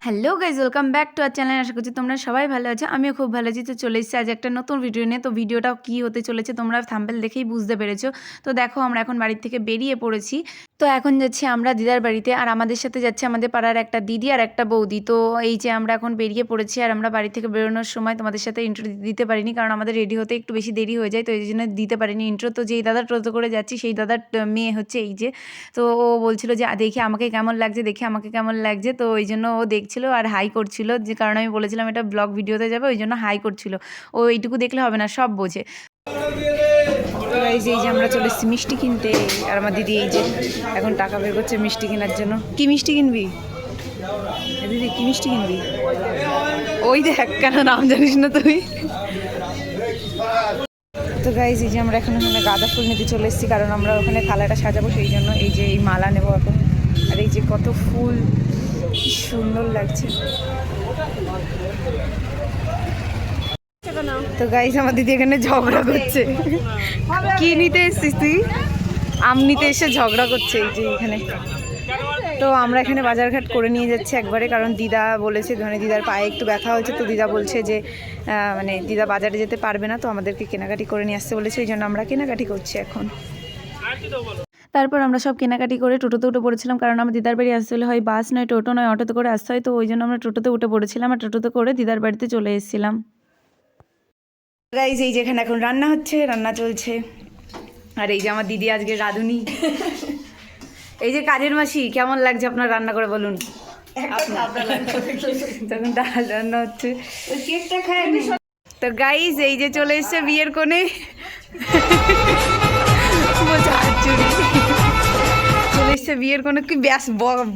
Hello guys, welcome back to our channel. আশা করছি তোমরা সবাই ভালো আছো, আমিও খুব ভালো আছি। তো চলে এসেছি আজ একটা নতুন ভিডিও নিয়ে। তো ভিডিওটা কী হতে চলেছে তোমরা থাম্বনেল দেখেই বুঝতে পেরেছো। তো দেখো, আমরা এখন বাড়ির থেকে বেরিয়ে পড়েছি। তো এখন যাচ্ছি আমরা দিদার বাড়িতে, আর আমাদের সাথে যাচ্ছে আমাদের পাড়ার একটা দিদি আর একটা বৌদি। তো এই যে আমরা এখন বেরিয়ে পড়েছি, আর আমরা বাড়ি থেকে বেরোনোর সময় তোমাদের সাথে ইন্ট্রো দিতে পারিনি, কারণ আমাদের রেডি হতে একটু বেশি দেরি হয়ে যায়, তো এই জন্য দিতে পারিনি ইন্ট্রো। তো যেই দাদার টোটো করে যাচ্ছি সেই দাদার মেয়ে হচ্ছে এই যে। তো ও বলছিল যে দেখি আমাকে কেমন লাগছে, দেখি আমাকে কেমন লাগছে। তো ওই জন্য ও দেখছিল আর হাই করছিল, যে কারণ আমি বলেছিলাম এটা ব্লগ ভিডিওতে যাবে, ওই জন্য হাই করছিল। ও এইটুকু দেখলে হবে না, সব বোঝে। এই যে আমরা চলে এসেছি মিষ্টি কিনতে, আর আমার দিদি এই যে এখন টাকা বের করছে মিষ্টি কেনার জন্য। কি মিষ্টি কিনবি দিদি, কি মিষ্টি কিনবি? ওই দেখ, কেন নাম জানিস না তুই? তো গাইজ এই যে আমরা এখন ওখানে গাঁদা ফুল নিতে চলে এসেছি, কারণ আমরা ওখানে থালাটা সাজাবো, সেই জন্য এই যে এই মালা নেবো এখন। আর এই যে কত ফুল, কি সুন্দর লাগছে। তো গাইজ আমার দিদি এখানে ঝগড়া করছে। কি নিতে এসেছিস তুই? আম নিতে এসে ঝগড়া করছে এই যে এখানে। তো আমরা এখানে বাজারঘাট করে নিয়ে যাচ্ছি একবারে, কারণ দিদা বলেছে, মানে দিদার পায়ে একটু ব্যথা হয়েছে, তো দিদা বলছে যে মানে দিদা বাজারে যেতে পারবে না, তো আমাদেরকে কেনাকাটি করে নিয়ে আসতে বলেছে, ওই জন্য আমরা কেনাকাটি করছি এখন। তারপর আমরা সব কেনাকাটি করে টোটোতে উঠে পড়েছিলাম, কারণ আমার দিদার বাড়ি আসতে হলে হয় বাস নয় টোটো নয় অটোতে করে আসতে হয়, তো ওই জন্য আমরা টোটোতে উঠে পড়েছিলাম, আর টোটোতে করে দিদার বাড়িতে চলে এসেছিলাম। গাইজ এই যেখানে এখন রান্না হচ্ছে, রান্না চলছে। আর এই যে আমার দিদি আজকে রাঁধুনি। এই যে কাজের মাসি, কেমন লাগছে আপনার রান্না করে বলুন? তখন ডাল রান্না হচ্ছে, কেকটা খায়। তো গাইজ এই যে চলে এসছে বিয়ের কোণে। চলে এসছে বিয়ের কোণে। কি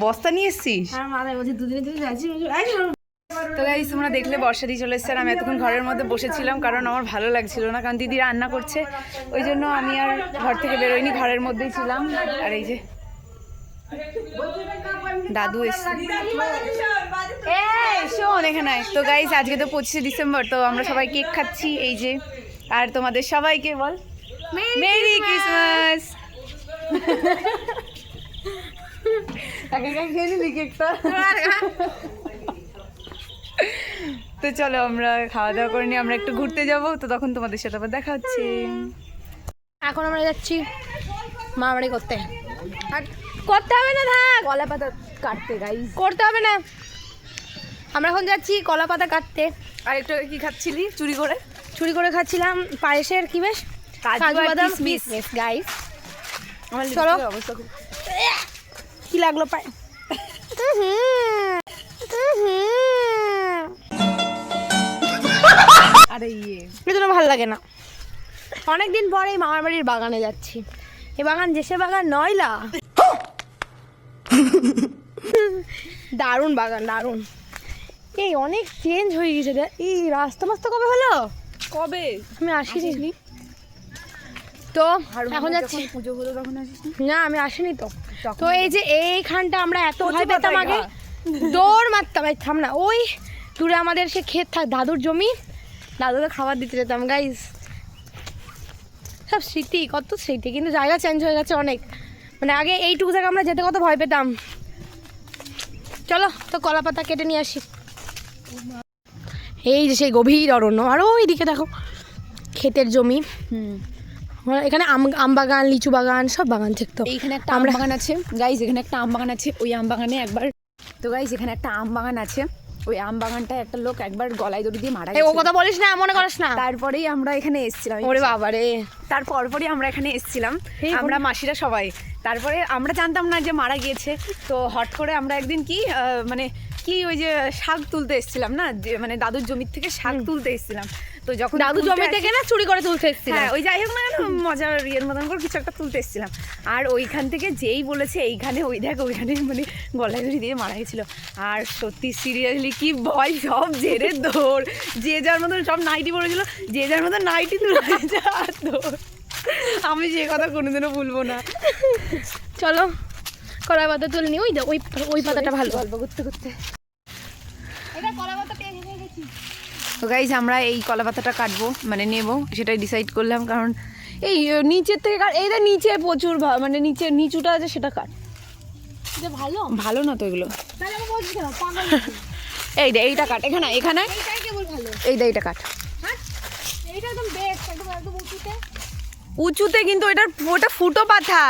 বস্তা নিয়ে এসছিস? তো গাইজ তোমরা দেখলে বর্ষাদি চলে এসছে, আর আমি এতক্ষণ ঘরের মধ্যে বসেছিলাম, কারণ আমার ভালো লাগছিল না, কারণ দিদি রান্না করছে, ওই জন্য আমি আর ঘর থেকে বেরোইনি, ঘরের মধ্যেই ছিলাম। আর এই যে দাদু এসছে, শোন এখানে। তো গাইজ আজকে তো 25শে ডিসেম্বর, তো আমরা সবাই কেক খাচ্ছি এই যে। আর তোমাদের সবাইকে বল মেরি ক্রিসমাস। খেয়ে নিলি কেকটা? তো চলো আমরা খাওয়া দাওয়া করে নিয়ে আমরা একটু ঘুরতে যাবো, তো তখন তোমাদের সাথে আবার দেখা হচ্ছে। এখন আমরা যাচ্ছি মামাবাড়ি করতে। আর করতে হবে না, থাক, কলা পাতা কাটতে। গাইস করতে হবে না, আমরা এখন যাচ্ছি কলা পাতা কাটতে। আর একটু কি খাচ্ছিলি চুরি করে? চুরি করে খাচ্ছিলাম পায়েসের কি বেশ কাজু বাদাম কিশমিশ। গাইস চলো, কি লাগলো পায়ে? আরে এটা তো ভালো লাগে না। অনেকদিন পরে এই মামার বাড়ির বাগানে যাচ্ছি। এই বাগান যে সে বাগান নয়লা, দারুণ বাগান, দারুণ। এই অনেক চেঞ্জ হয়ে গেছে। এই রাস্তা মাস্তা কবে হলো? কবে? আমি আসিনি তো, এখন যাচ্ছি। পুজো হলো তখন আসিস না, আমি আসিনি তো। তো এই যে এইখানটা আমরা এত ভয় পেতাম আগে, দৌড় মারতাম। এই থাম না, ওই দূরে আমাদের সে ক্ষেত থাক, দাদুর জমি, দাদুকে খাবার দিতে যেতাম। গাইস সব স্মৃতি, কত স্মৃতি, কিন্তু জায়গা চেঞ্জ হয়ে গেছে অনেক। মানে আগে এইটুকু জায়গা আমরা যেতে কত ভয় পেতাম। চলো তো কলা পাতা কেটে নিয়ে আসি। এই যে সেই গভীর অরণ্য, আর ওই দিকে দেখো ক্ষেতের জমি। এখানে আম বাগান, লিচু বাগান, সব বাগান থাকতো। এইখানে একটা আম বাগান আছে গাইজ, এখানে একটা আম বাগান আছে। ওই আম বাগানে একবার, তো গাইজ এখানে একটা আম বাগান আছে, ওই আম বাগানটা একটা লোক একবার গলায় দড়ি দিয়ে মারা গেছে। ও কথা বলিস না, মনে করিস না। তারপরেই আমরা এখানে এসেছিলাম। ওরে বাবা রে, তারপরই আমরা এখানে এসেছিলাম, আমরা মাসিরা সবাই। তারপরে আমরা জানতাম না যে মারা গিয়েছে, তো হট করে আমরা একদিন কি মানে কি ওই যে শাক তুলতে এসেছিলাম না, যে মানে দাদুর জমির থেকে শাক তুলতে এসেছিলাম। তো যখন দাদু জমি থেকে না চুরি করে তুলতে এসেছিলাম, হ্যাঁ ওই যাই হোক না কেন, মজার ইয়ের মতন করে কিছু একটা তুলতে এসেছিলাম। আর ওইখান থেকে যেই বলেছে এইখানে, ওই দেখ ওইখানে মানে গলায় দড়ি দিয়ে মারা গেছিলো। আর সত্যি সিরিয়াসলি কি ভয়, সব জেরে দৌড়, যে যার মতন সব নাইটি পড়েছিল, যে যার মতন নাইটি তুলে আর দৌড়। আমি যে কথা কোনোদিনও ভুলবো না। চলো কলা পাতা তুলে নি। ওই ওই পাতাটা ভালো, গল্প করতে করতে। তো গাইজ আমরা এই কলা পাতাটা কাটবো, মানে নেবো, সেটাই ডিসাইড করলাম, কারণ এই নিচের থেকে কাট। এইটা নিচে প্রচুর মানে নিচুটা আছে সেটা কাট। ভালো ভালো না তো এগুলো। এই দে এইটা কাট, এখানে এখানে এইটাই কেবল ভালো। এই দে এইটা কাট। হ্যাঁ এইটা একদম বেস্ট, একদম একদম উঁচুতে। উঁচুতে কিন্তু ওটা ফুটো পাতা,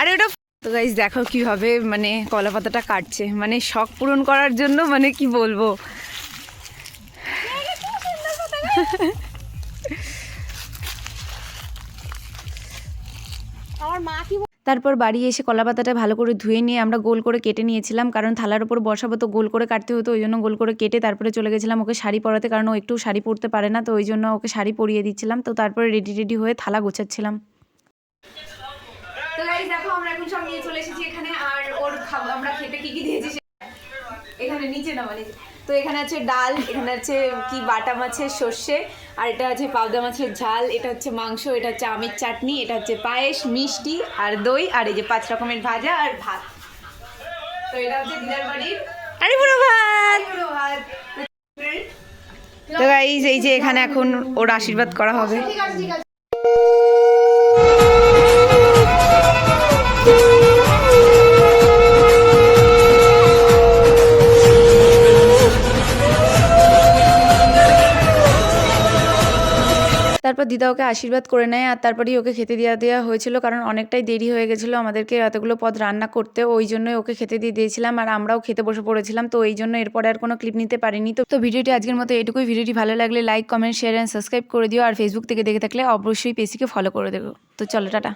আরে ওটা। তো গাইস দেখো কিভাবে মানে কলা পাতাটা কাটছে, মানে শখ পূরণ করার জন্য, মানে কি বলবো। আমার মা কি তারপর বাড়ি এসে কলা পাতাটা ভালো করে ধুয়ে নিয়ে আমরা গোল করে কেটে নিয়েছিলাম, কারণ থালার উপর বসাবো তো গোল করে কাটতে হতো, ওই জন্য গোল করে কেটে তারপরে চলে গেছিলাম ওকে শাড়ি পরাতে, কারণ ও একটু শাড়ি পরতে পারে না, তো ওই জন্য ওকে শাড়ি পরিয়ে দিচ্ছিলাম। তো তারপরে রেডি হয়ে থালা গোছাচ্ছিলাম। তো গাইস দেখো আমরা এখন সব নিয়ে চলে এসেছি এখানে, আর ওর আমরা খেতে কি কি দিয়েছি এখানে নিচে না মানে। তো এখানে আছে ডাল, এখানে আছে কি বাটা মাছের সর্ষে, আর এটা আছে পাবদা মাছের ঝাল, এটা হচ্ছে মাংস, এটা হচ্ছে আমের চাটনি, এটা হচ্ছে পায়েস, মিষ্টি আর দই, আর এই যে 5 রকমের ভাজা আর ভাত। তো এটা হচ্ছে দিদার বাড়ির আরে পুরো ভাত। তো গাইস এই যে এখানে এখন ওর আশীর্বাদ করা হবে। ঠিক আছে ঠিক আছে। তারপর দিদা ওকে আশীর্বাদ করে নেয়, আর তারপরেই ওকে খেতে দেওয়া হয়েছিল, কারণ অনেকটাই দেরি হয়ে গেছিলো আমাদেরকে এতগুলো পদ রান্না করতে, ওই জন্যই ওকে খেতে দিয়েছিলাম, আর আমরাও খেতে বসে পড়েছিলাম। তো এই জন্য এরপরে আর কোনো ক্লিপ নিতে পারিনি। তো ভিডিওটি আজকের মতো এটুকুই। ভিডিওটি ভালো লাগলে like, comment, share and subscribe করে দিও, আর ফেসবুক থেকে দেখে থাকলে অবশ্যই পেজটিকে ফলো করে দেবো। তো চলো টাটা।